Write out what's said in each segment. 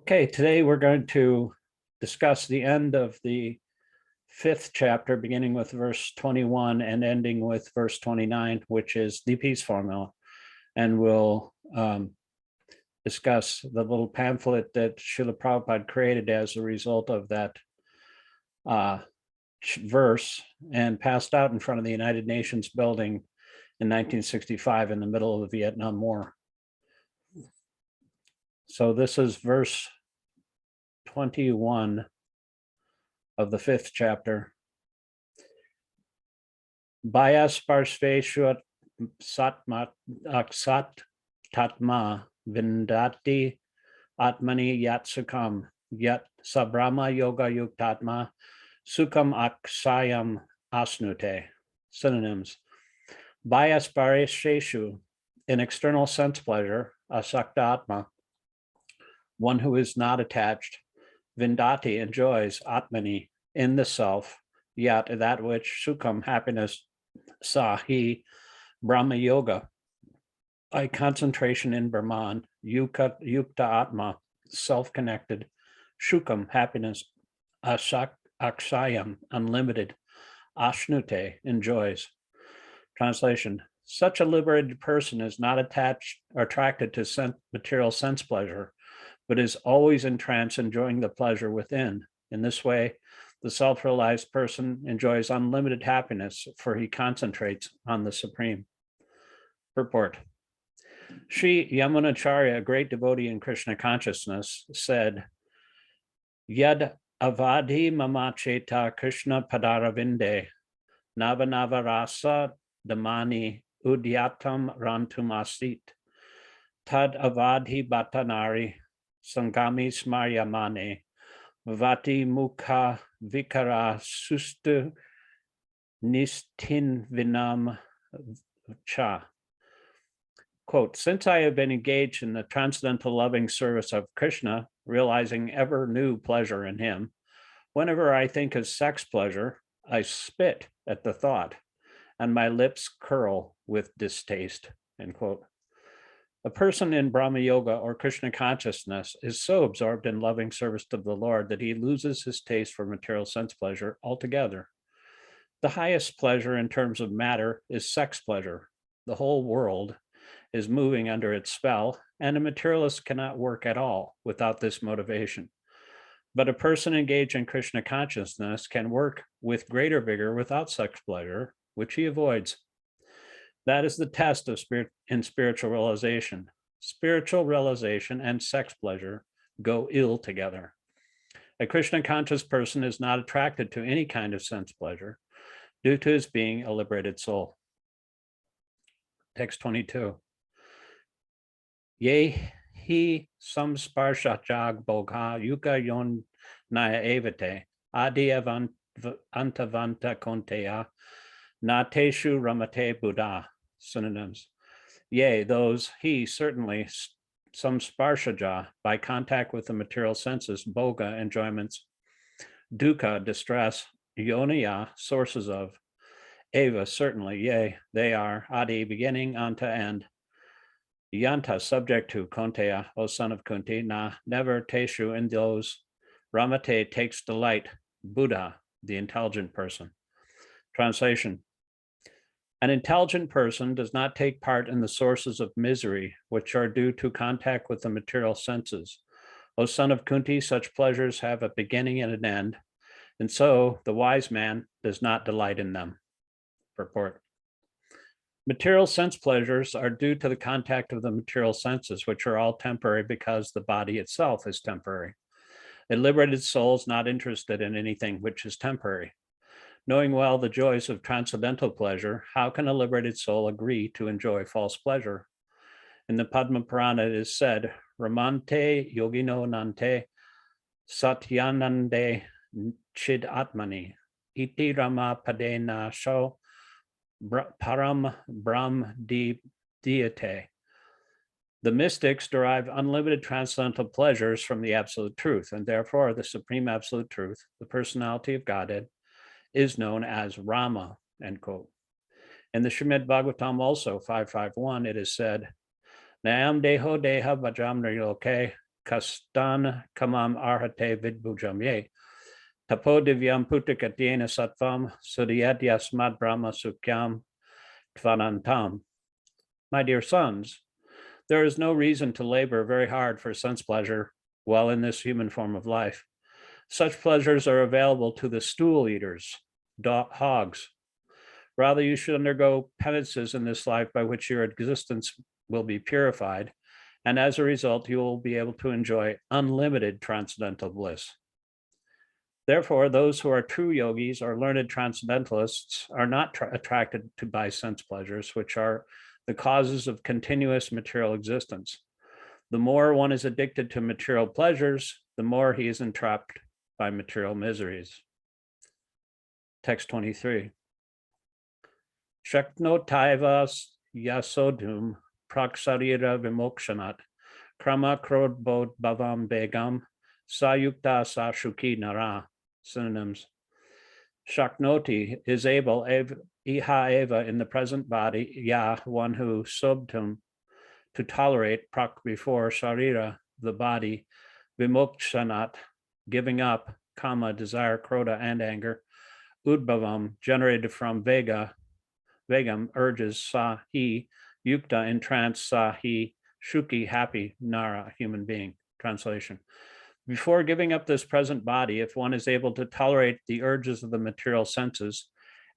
Okay, today we're going to discuss the end of the 5th chapter, beginning with verse 21 and ending with verse 29, which is the peace formula. And we'll discuss the little pamphlet that Srila Prabhupada created as a result of that verse and passed out in front of the United Nations building in 1965 in the middle of the Vietnam War. So this is verse 21 of the 5th chapter. Bayas parsveshu satmat aksat tatma vindati atmani yat sukham yat sabrama yoga yuktatma sukham aksayam asnute. Synonyms: Bayas parsveshu, in external sense pleasure, asakta atma, one who is not attached, vindati, enjoys, atmani, in the self, yat, that which, sukham, happiness, sahi, brahma yoga, by concentration in Brahman, yukta atma, self-connected, shukam, happiness, aksayam, unlimited, ashnute, enjoys. Translation: such a liberated person is not attached or attracted to material sense pleasure, but is always in trance, enjoying the pleasure within. In this way, the self-realized person enjoys unlimited happiness, for he concentrates on the Supreme. Purport: Sri Yamunacharya, a great devotee in Kṛṣṇa Consciousness, said, Yad avadhi mama cheta Krishna padaravinde navanava rasa damani udyatam rantum asit tad avadhi batanari Sangami smaryamane vati mukha vikara sustu nistin vinam cha. Quote, since I have been engaged in the transcendental loving service of Krishna, realizing ever new pleasure in him, whenever I think of sex pleasure, I spit at the thought, and my lips curl with distaste, end quote. A person in Brahma Yoga or Kṛṣṇa consciousness is so absorbed in loving service to the Lord that he loses his taste for material sense pleasure altogether. The highest pleasure in terms of matter is sex pleasure. The whole world is moving under its spell, and a materialist cannot work at all without this motivation. But a person engaged in Kṛṣṇa consciousness can work with greater vigor without sex pleasure, which he avoids. That is the test of spiritual realization. Spiritual realization and sex pleasure go ill together. A Kṛṣṇa conscious person is not attracted to any kind of sense pleasure due to his being a liberated soul. Text 22. Ye hi samsparshachag bogha yuka yon naya evate adi antavanta konteya nateshu ramate buddha. Synonyms: yea, those he certainly samsparshaja, by contact with the material senses, bhoga, enjoyments, dukkha, distress, yoniya, sources of, eva, certainly, yea, they are, adi, beginning, anta, end, yanta, subject to, konteya, O son of Kunti, na, never, teshu, in those, ramate, takes delight, Buddha, the intelligent person. Translation: an intelligent person does not take part in the sources of misery, which are due to contact with the material senses. O son of Kunti, such pleasures have a beginning and an end, and so the wise man does not delight in them. Purport: material sense pleasures are due to the contact of the material senses, which are all temporary because the body itself is temporary. A liberated soul is not interested in anything which is temporary. Knowing well the joys of transcendental pleasure, how can a liberated soul agree to enjoy false pleasure? In the Padma Purana it is said, Ramante yogino nante satyanande chid atmani iti rama padena sho param brahm diyate. The mystics derive unlimited transcendental pleasures from the absolute truth, and therefore the supreme absolute truth, the personality of Godhead, is known as Rama, end quote. In the Srimad Bhagavatam also, 551, it is said, Nayam deho deha bhajamri loke Kṛṣṇa kamam arhate vidbhujam ye. Tapo divyam putikatyena sattvam sudhyat yasmat brahma sukyam tvanantam. My dear sons, there is no reason to labor very hard for sense pleasure while in this human form of life. Such pleasures are available to the stool eaters, hogs. Rather, you should undergo penances in this life by which your existence will be purified, and as a result, you will be able to enjoy unlimited transcendental bliss. Therefore, those who are true yogis or learned transcendentalists are not attracted to by sense pleasures, which are the causes of continuous material existence. The more one is addicted to material pleasures, the more he is entrapped by material miseries. Text 23. Śikṣāṣtaka yasodhum praksarira vimokshanat krama krodbod bhavam begam sayukta sashuki nara. Synonyms. Shaknoti is able, iha eva, in the present body, ya, one who subtum, to tolerate, prak, before, sharira, the body, vimokshanat, giving up, kama, desire, krodha, and anger, udbhavam, generated from vegam, urges, sa, he, yukta, in trance, sa, he, shuki, happy, nara, human being. Translation. Before giving up this present body, if one is able to tolerate the urges of the material senses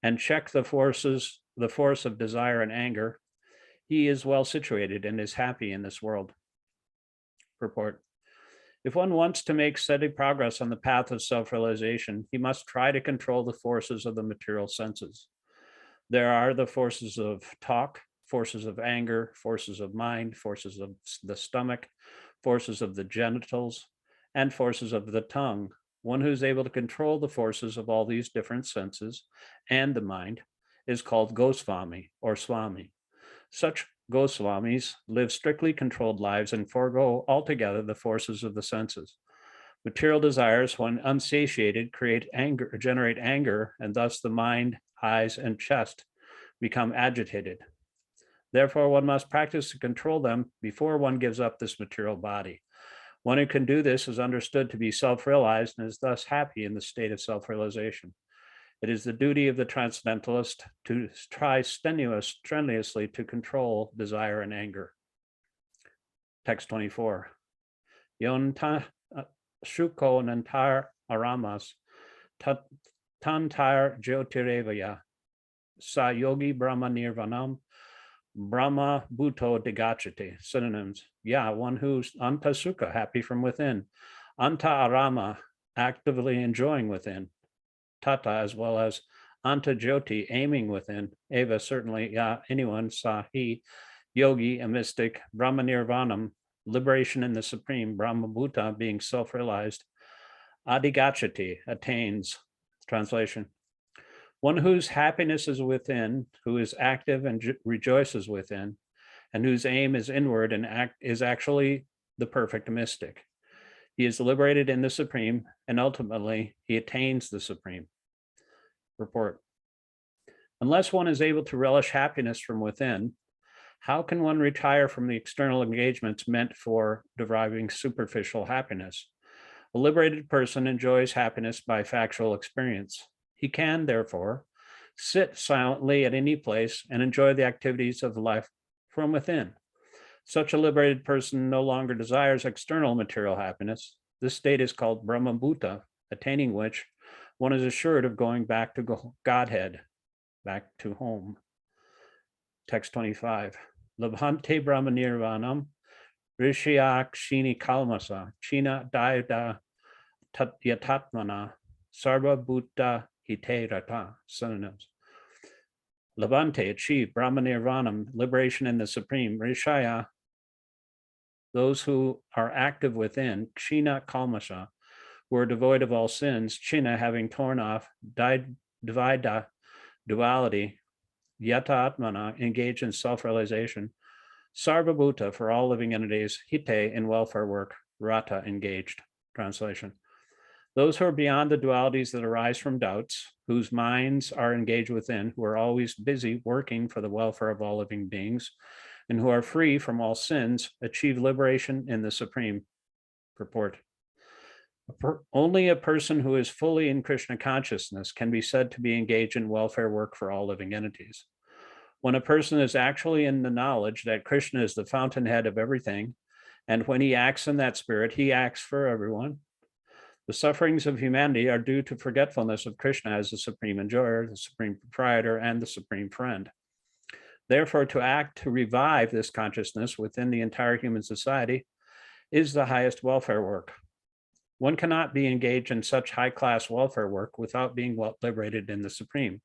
and check the force of desire and anger, he is well situated and is happy in this world. Purport. If one wants to make steady progress on the path of self-realization, he must try to control the forces of the material senses. There are the forces of talk, forces of anger, forces of mind, forces of the stomach, forces of the genitals, and forces of the tongue. One who's able to control the forces of all these different senses and the mind is called Goswami or Swami. Such Goswamis live strictly controlled lives and forego altogether the forces of the senses. Material desires, when unsatiated, generate anger, and thus the mind, eyes, and chest become agitated. Therefore, one must practice to control them before one gives up this material body. One who can do this is understood to be self-realized and is thus happy in the state of self-realization. It is the duty of the transcendentalist to try strenuously to control desire and anger. Text 24. Yonta shuko nantar aramas tantar jyotirevaya sa yogi brahma nirvanam Brahma Bhuto Digachati. Synonyms. Yeah, one who's anta sukha, happy from within. Anta arama, actively enjoying within. Tata, as well as anta jyoti, aiming within. Eva, certainly, yeah, anyone, sahi, yogi, a mystic. Brahma nirvanam, liberation in the supreme. Brahma Bhuta, being self-realized. Adigachati, attains. Translation. One whose happiness is within, who is active and rejoices within, and whose aim is inward and is actually the perfect mystic. He is liberated in the Supreme, and ultimately he attains the Supreme. Report. Unless one is able to relish happiness from within, how can one retire from the external engagements meant for deriving superficial happiness? A liberated person enjoys happiness by factual experience. He can, therefore, sit silently at any place and enjoy the activities of life from within. Such a liberated person no longer desires external material happiness. This state is called Brahma Bhuta, attaining which one is assured of going back to Godhead, back to home. Text 25. Labhante Brahma Nirvanam Rishya Kshini Kalmasa China Daida Yatatmana Sarva Bhuta Hite Rata. Synonyms. Labhante, achieve Brahma Nirvanam, liberation in the Supreme. Rishaya, those who are active within. Kshina Kalmasha, who are devoid of all sins. China, having torn off. Dvaida, duality. Yata Atmana, engaged in self-realization. Sarvabhuta, for all living entities. Hite, in welfare work. Rata, engaged. Translation. Those who are beyond the dualities that arise from doubts, whose minds are engaged within, who are always busy working for the welfare of all living beings, and who are free from all sins, achieve liberation in the Supreme. Purport. Only a person who is fully in Kṛṣṇa consciousness can be said to be engaged in welfare work for all living entities. When a person is actually in the knowledge that Kṛṣṇa is the fountainhead of everything, and when he acts in that spirit, he acts for everyone. The sufferings of humanity are due to forgetfulness of Kṛṣṇa as the supreme enjoyer, the supreme proprietor, and the supreme friend. Therefore, to act to revive this consciousness within the entire human society is the highest welfare work. One cannot be engaged in such high-class welfare work without being liberated in the supreme.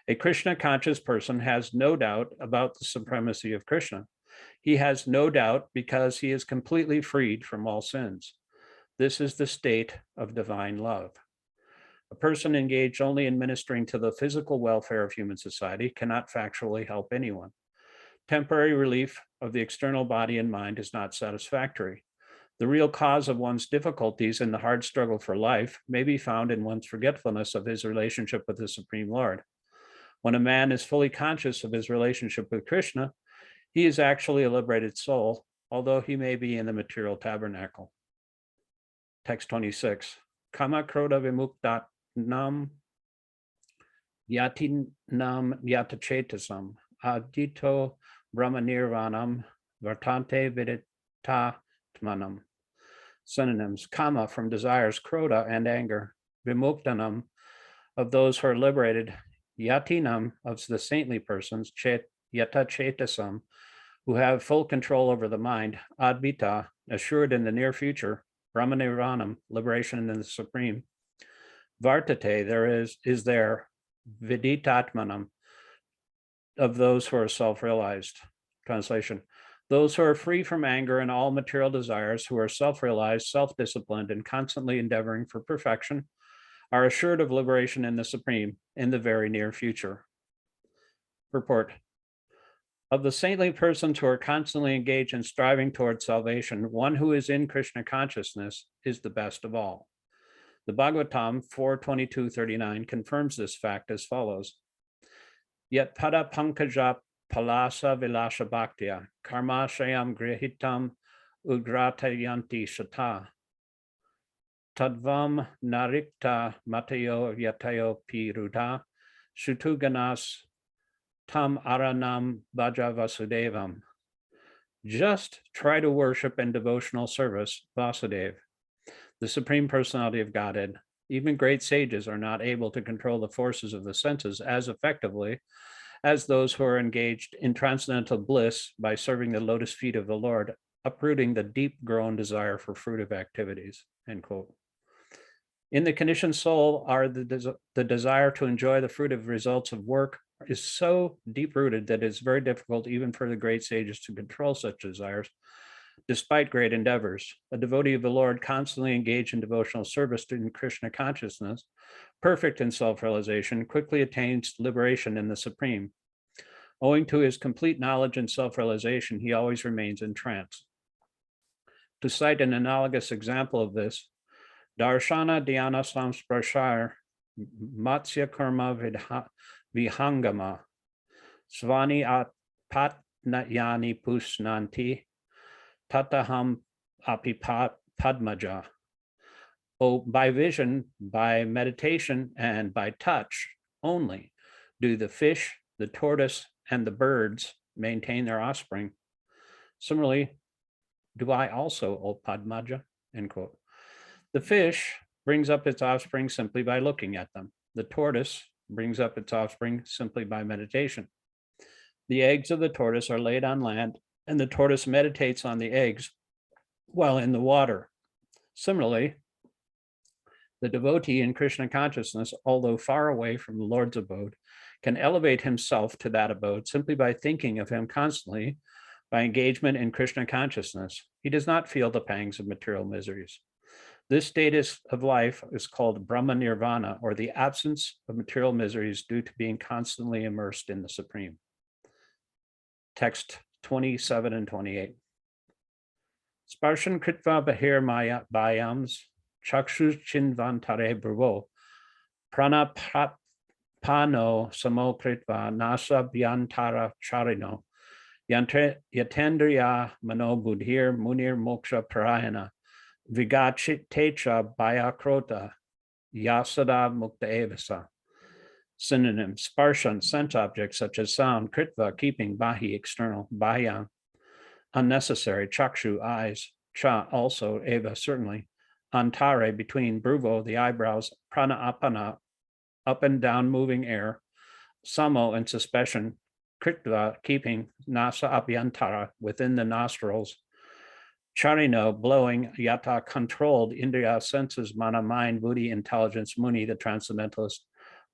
A Kṛṣṇa conscious person has no doubt about the supremacy of Kṛṣṇa. He has no doubt because he is completely freed from all sins. This is the state of divine love. A person engaged only in ministering to the physical welfare of human society cannot factually help anyone. Temporary relief of the external body and mind is not satisfactory. The real cause of one's difficulties in the hard struggle for life may be found in one's forgetfulness of his relationship with the Supreme Lord. When a man is fully conscious of his relationship with Kṛṣṇa, he is actually a liberated soul, although he may be in the material tabernacle. Text 26. Kama krodha vimuktatnam yatinam yatachetasam adito brahmanirvanam vartante viditatmanam. Synonyms: kama, from desires, krodha, and anger; vimuktanam, of those who are liberated; yatinam, of the saintly persons; yatachetasam, who have full control over the mind; advita, assured in the near future; brahmanirvanam, liberation in the supreme; vartate, there is there; viditatmanam, of those who are self-realized. Translation: those who are free from anger and all material desires, who are self-realized, self-disciplined, and constantly endeavoring for perfection, are assured of liberation in the supreme in the very near future. Purport: of the saintly persons who are constantly engaged in striving towards salvation, one who is in Kṛṣṇa consciousness is the best of all. The Bhagavatam 4:22-39 confirms this fact as follows: Yat pada pankaja palasa vilasha bhaktya karmashayam grihitam ugratayanti shata tadvam narikta matayo yatayo piruta shutuganas tam aranam bhaja vasudevam. Just try to worship in devotional service Vasudeva, the Supreme Personality of Godhead. Even great sages are not able to control the forces of the senses as effectively as those who are engaged in transcendental bliss by serving the lotus feet of the Lord, uprooting the deep-grown desire for fruitive activities. End quote. In the conditioned soul are the desire to enjoy the fruitive results of work is so deep-rooted that it's very difficult even for the great sages to control such desires, despite great endeavors. A devotee of the Lord constantly engaged in devotional service in Kṛṣṇa consciousness, perfect in self-realization, quickly attains liberation in the Supreme. Owing to his complete knowledge and self-realization, he always remains in trance. To cite an analogous example of this, Darshana Dhyana Samsprashar Matsya Karma Vihangama Svani Patnayani Pusnanti Tataham Apipat Padmaja. Oh, by vision, by meditation, and by touch only do the fish, the tortoise, and the birds maintain their offspring. Similarly, do I also, O Padmaja? End quote. The fish brings up its offspring simply by looking at them. The tortoise brings up its offspring simply by meditation. The eggs of the tortoise are laid on land, and the tortoise meditates on the eggs while in the water. Similarly, the devotee in Kṛṣṇa consciousness, although far away from the Lord's abode, can elevate himself to that abode simply by thinking of him constantly, by engagement in Kṛṣṇa consciousness. He does not feel the pangs of material miseries. This state of life is called Brahma Nirvana, or the absence of material miseries due to being constantly immersed in the Supreme. Text 27 and 28. Sparshan kritva bahir maya bayams chakshu chinvantare bravo pranapano samo kritva nasa vyantara charino yatendriya mano buddhir munir moksha parayana Vigachitecha bhayakrota yasada mukta evasa. Synonyms: sparshan, sense objects such as sound; kritva, keeping; bahi, external; bahya, unnecessary; chakshu, eyes; cha, also; eva, certainly; antare, between; bruvo, the eyebrows; prana apana, up and down moving air; samo, in suspicion; kritva, keeping; nasa abhyantara, within the nostrils; charino, blowing; yata, controlled; indriya, senses; mana, mind; buddhi, intelligence; muni, the transcendentalist;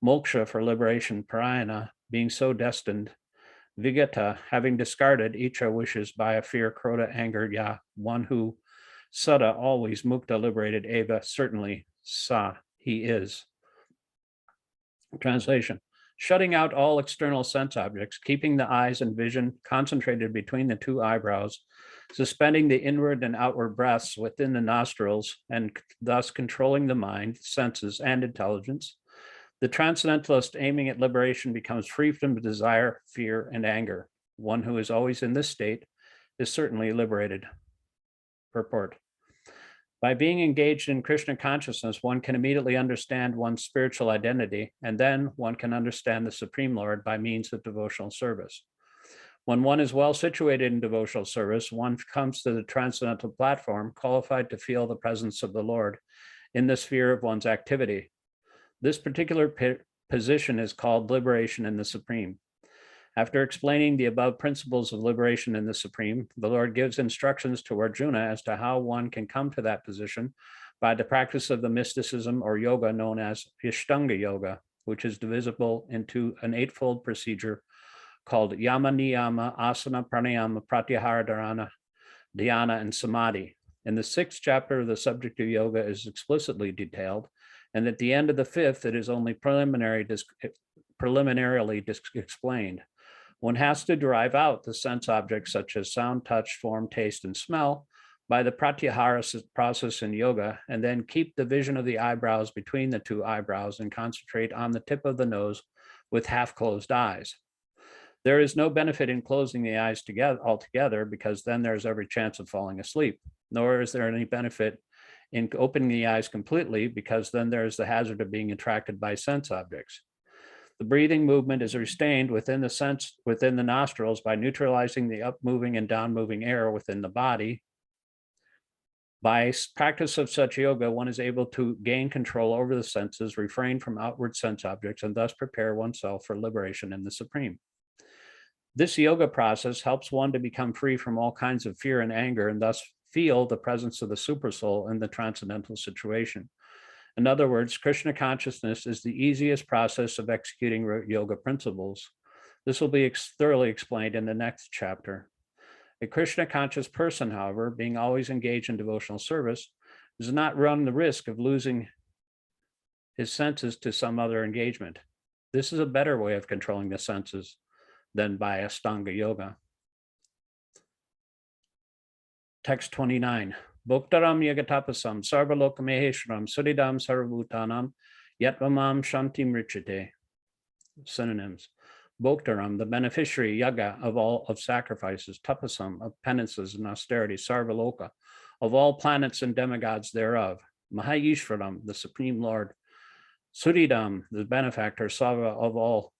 moksha, for liberation; parayana, being so destined; vigata, having discarded; icha, wishes; bhaya, fear; krota, anger; ya, one who; sada, always; mukta, liberated; eva, certainly; sa, he is. Translation: shutting out all external sense objects, keeping the eyes and vision concentrated between the two eyebrows, suspending the inward and outward breaths within the nostrils, and thus controlling the mind, senses, and intelligence, the transcendentalist aiming at liberation becomes free from desire, fear, and anger. One who is always in this state is certainly liberated. Purport: by being engaged in Kṛṣṇa consciousness, one can immediately understand one's spiritual identity, and then one can understand the Supreme Lord by means of devotional service. When one is well situated in devotional service, one comes to the transcendental platform, qualified to feel the presence of the Lord in the sphere of one's activity. This particular position is called liberation in the Supreme. After explaining the above principles of liberation in the Supreme, the Lord gives instructions to Arjuna as to how one can come to that position by the practice of the mysticism or yoga known as Ashtanga Yoga, which is divisible into an eightfold procedure called Yama, Niyama, Asana, Pranayama, Pratyahara, Dharana, Dhyana, and Samadhi. In the 6th chapter of the subject of yoga is explicitly detailed, and at the end of the 5th, it is only preliminarily explained. One has to derive out the sense objects such as sound, touch, form, taste, and smell by the pratyahara process in yoga, and then keep the vision of the eyebrows between the two eyebrows and concentrate on the tip of the nose with half-closed eyes. There is no benefit in closing the eyes altogether, because then there's every chance of falling asleep, nor is there any benefit in opening the eyes completely, because then there's the hazard of being attracted by sense objects. The breathing movement is restrained within the nostrils by neutralizing the up-moving and down-moving air within the body. By practice of such yoga, one is able to gain control over the senses, refrain from outward sense objects, and thus prepare oneself for liberation in the Supreme. This yoga process helps one to become free from all kinds of fear and anger, and thus feel the presence of the Supersoul in the transcendental situation. In other words, Kṛṣṇa consciousness is the easiest process of executing yoga principles. This will be thoroughly explained in the next chapter. A Kṛṣṇa conscious person, however, being always engaged in devotional service, does not run the risk of losing his senses to some other engagement. This is a better way of controlling the senses than by Ashtanga Yoga. Text 29. Bhoktaram yagatapasam sarvalokam suridam sarvabhutanam yatvamam shantim richate. Synonyms: Bhoktaram, the beneficiary; yaga, of all of sacrifices; tapasam, of penances and austerity; sarvaloka, of all planets and demigods thereof; Mahayishvaram, the Supreme Lord; Suridam, the benefactor; Sarva, of all;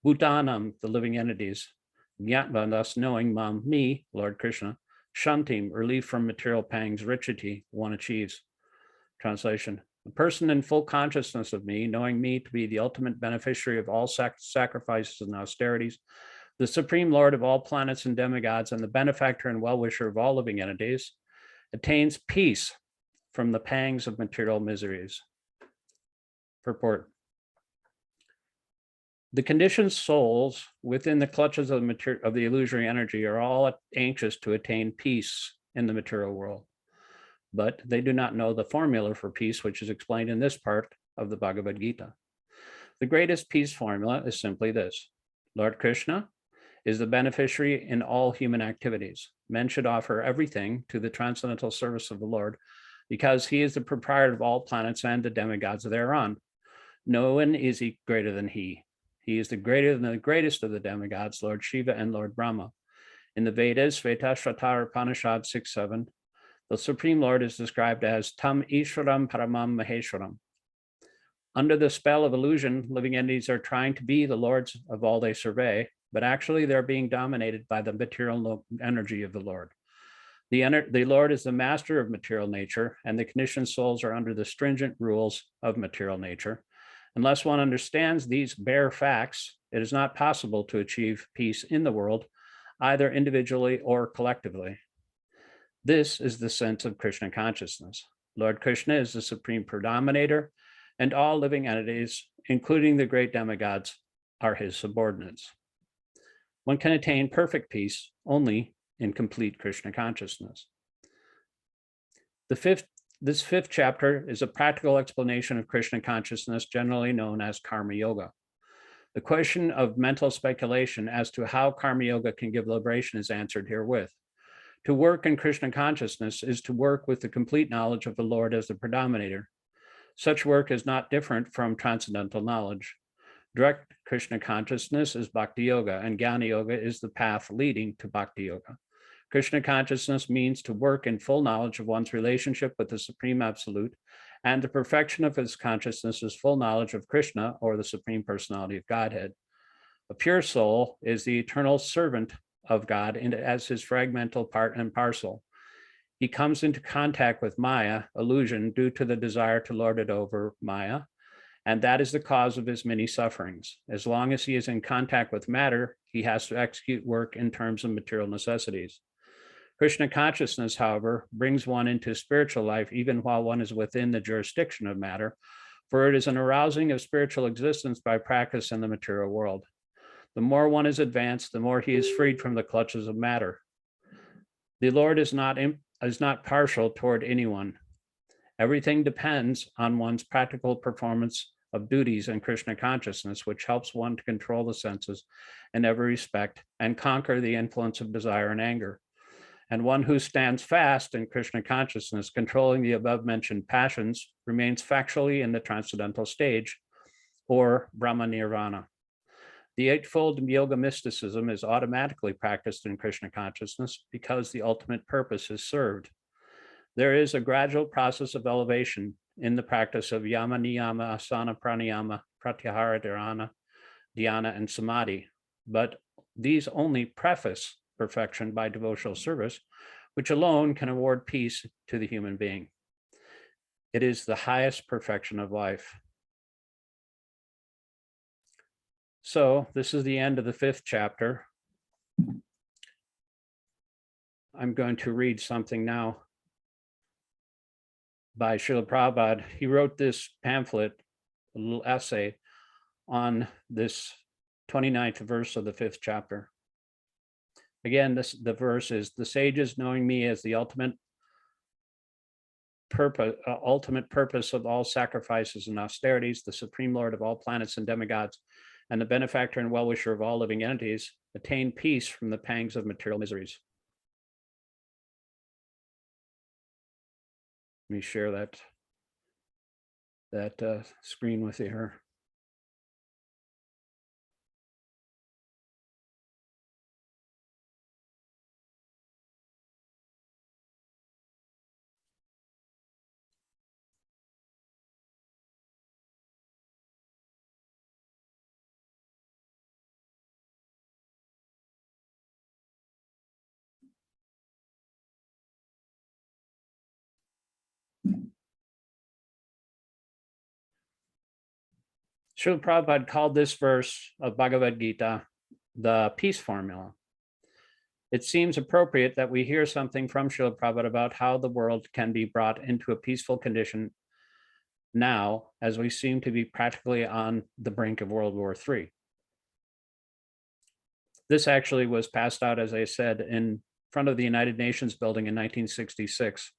Bhutanam, the living entities; Jnatva, thus knowing; Mam, me, Lord Krishna; Shantim, relief from material pangs; Richati, one achieves. Translation: the person in full consciousness of me, knowing me to be the ultimate beneficiary of all sacrifices and austerities, the Supreme Lord of all planets and demigods, and the benefactor and well-wisher of all living entities, attains peace from the pangs of material miseries. Purport: the conditioned souls within the clutches of the illusory energy are all anxious to attain peace in the material world, but they do not know the formula for peace, which is explained in this part of the Bhagavad-gītā. The greatest peace formula is simply this: Lord Krishna is the beneficiary in all human activities. Men should offer everything to the transcendental service of the Lord, because he is the proprietor of all planets and the demigods thereon. No one is greater than he. He is the greatest of the demigods, Lord Shiva and Lord Brahma. In the Vedas, Vetashvatara Upanishad 6.7, The Supreme Lord is described as Tam Ishwaram Paramam Maheshwaram. Under the spell of illusion, living entities are trying to be the lords of all they survey, but actually they're being dominated by the material energy of the Lord. The Lord is the master of material nature, and the conditioned souls are under the stringent rules of material nature. Unless one understands these bare facts, it is not possible to achieve peace in the world, either individually or collectively. This is the sense of Kṛṣṇa consciousness. Lord Kṛṣṇa is the supreme predominator, and all living entities, including the great demigods, are his subordinates. One can attain perfect peace only in complete Kṛṣṇa consciousness. This fifth chapter is a practical explanation of Kṛṣṇa consciousness, generally known as Karma Yoga. The question of mental speculation as to how Karma Yoga can give liberation is answered herewith. To work in Kṛṣṇa consciousness is to work with the complete knowledge of the Lord as the predominator. Such work is not different from transcendental knowledge. Direct Kṛṣṇa consciousness is Bhakti Yoga, and Jnana Yoga is the path leading to Bhakti Yoga. Kṛṣṇa consciousness means to work in full knowledge of one's relationship with the Supreme Absolute, and the perfection of his consciousness is full knowledge of Kṛṣṇa, or the Supreme Personality of Godhead. A pure soul is the eternal servant of God as his fragmental part and parcel. He comes into contact with Maya, illusion, due to the desire to lord it over Maya, and that is the cause of his many sufferings. As long as he is in contact with matter, he has to execute work in terms of material necessities. Kṛṣṇa consciousness, however, brings one into spiritual life even while one is within the jurisdiction of matter, for it is an arousing of spiritual existence by practice in the material world. The more one is advanced, the more he is freed from the clutches of matter. The Lord is not partial toward anyone. Everything depends on one's practical performance of duties in Kṛṣṇa consciousness, which helps one to control the senses in every respect and conquer the influence of desire and anger. And one who stands fast in Kṛṣṇa consciousness, controlling the above-mentioned passions, remains factually in the transcendental stage, or Brahma Nirvana. The Eightfold Yoga mysticism is automatically practiced in Kṛṣṇa consciousness because the ultimate purpose is served. There is a gradual process of elevation in the practice of Yama, Niyama, Asana, Pranayama, Pratyahara, Dhyana, and Samadhi, but these only preface perfection by devotional service, which alone can award peace to the human being. It is the highest perfection of life. So this is the end of the fifth chapter. I'm going to read something now by Srila Prabhupada. He wrote this pamphlet, a little essay, on this 29th verse of the fifth chapter. Again, the verse is, the sages, knowing me as the ultimate purpose of all sacrifices and austerities, the Supreme Lord of all planets and demigods, and the benefactor and well-wisher of all living entities, attain peace from the pangs of material miseries. Let me share that screen with you here. Srila Prabhupada called this verse of Bhagavad-gītā the peace formula. It seems appropriate that we hear something from Srila Prabhupada about how the world can be brought into a peaceful condition now, as we seem to be practically on the brink of World War III. This actually was passed out, as I said, in front of the United Nations building in 1966.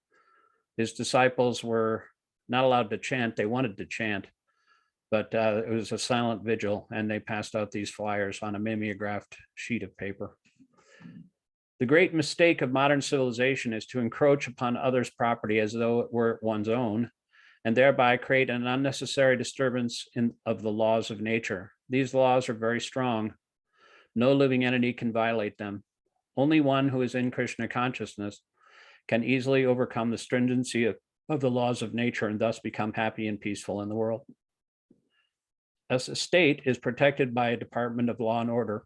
His disciples were not allowed to chant. They wanted to chant, but it was a silent vigil, and they passed out these flyers on a mimeographed sheet of paper. The great mistake of modern civilization is to encroach upon others' property as though it were one's own, and thereby create an unnecessary disturbance of the laws of nature. These laws are very strong. No living entity can violate them. Only one who is in Kṛṣṇa consciousness can easily overcome the stringency of the laws of nature and thus become happy and peaceful in the world. As a state is protected by a department of law and order,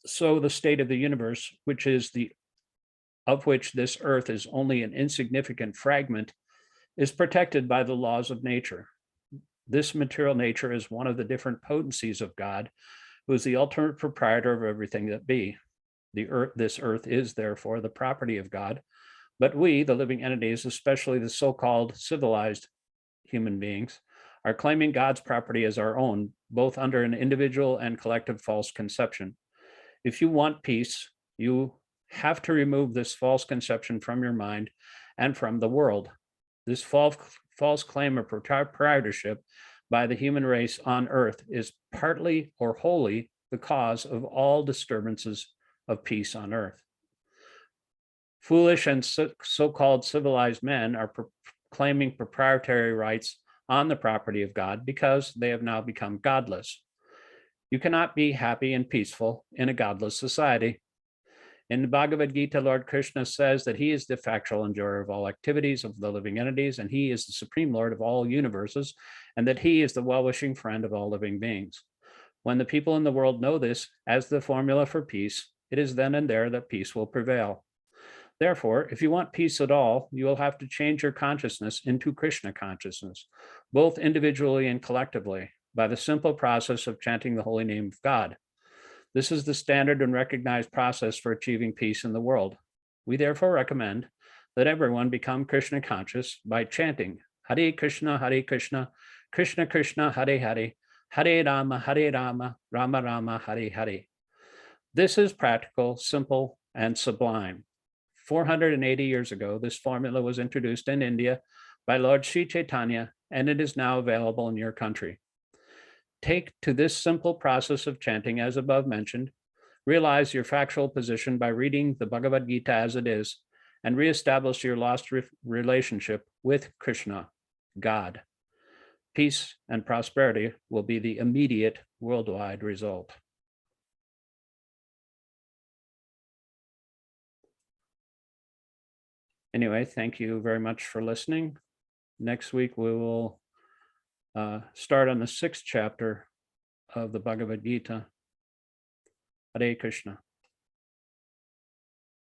so the state of the universe, of which this earth is only an insignificant fragment, is protected by the laws of nature. This material nature is one of the different potencies of God, who is the ultimate proprietor of everything that be. This earth is therefore the property of God, but we, the living entities, especially the so-called civilized human beings, are claiming God's property as our own, both under an individual and collective false conception. If you want peace, you have to remove this false conception from your mind and from the world. This false claim of proprietorship by the human race on earth is partly or wholly the cause of all disturbances of peace on earth. Foolish and so-called civilized men are claiming proprietary rights on the property of God because they have now become godless. You cannot be happy and peaceful in a godless society. In the Bhagavad-gītā, Lord Krishna says that he is the factual enjoyer of all activities of the living entities, and he is the supreme lord of all universes, and that he is the well-wishing friend of all living beings. When the people in the world know this as the formula for peace, it is then and there that peace will prevail. Therefore, if you want peace at all, you will have to change your consciousness into Kṛṣṇa consciousness, both individually and collectively, by the simple process of chanting the holy name of God. This is the standard and recognized process for achieving peace in the world. We therefore recommend that everyone become Kṛṣṇa conscious by chanting Hare Krishna, Krishna Krishna, Hare Hare, Hare Rama, Rama Rama, Hare Hare. This is practical, simple, and sublime. 480 years ago, this formula was introduced in India by Lord Sri Chaitanya, and it is now available in your country. Take to this simple process of chanting as above mentioned, realize your factual position by reading the Bhagavad-gītā as it is, and reestablish your lost relationship with Krishna, God. Peace and prosperity will be the immediate worldwide result. Anyway, thank you very much for listening. Next week, we will start on the 6th chapter of the Bhagavad-gītā. Hare Krishna.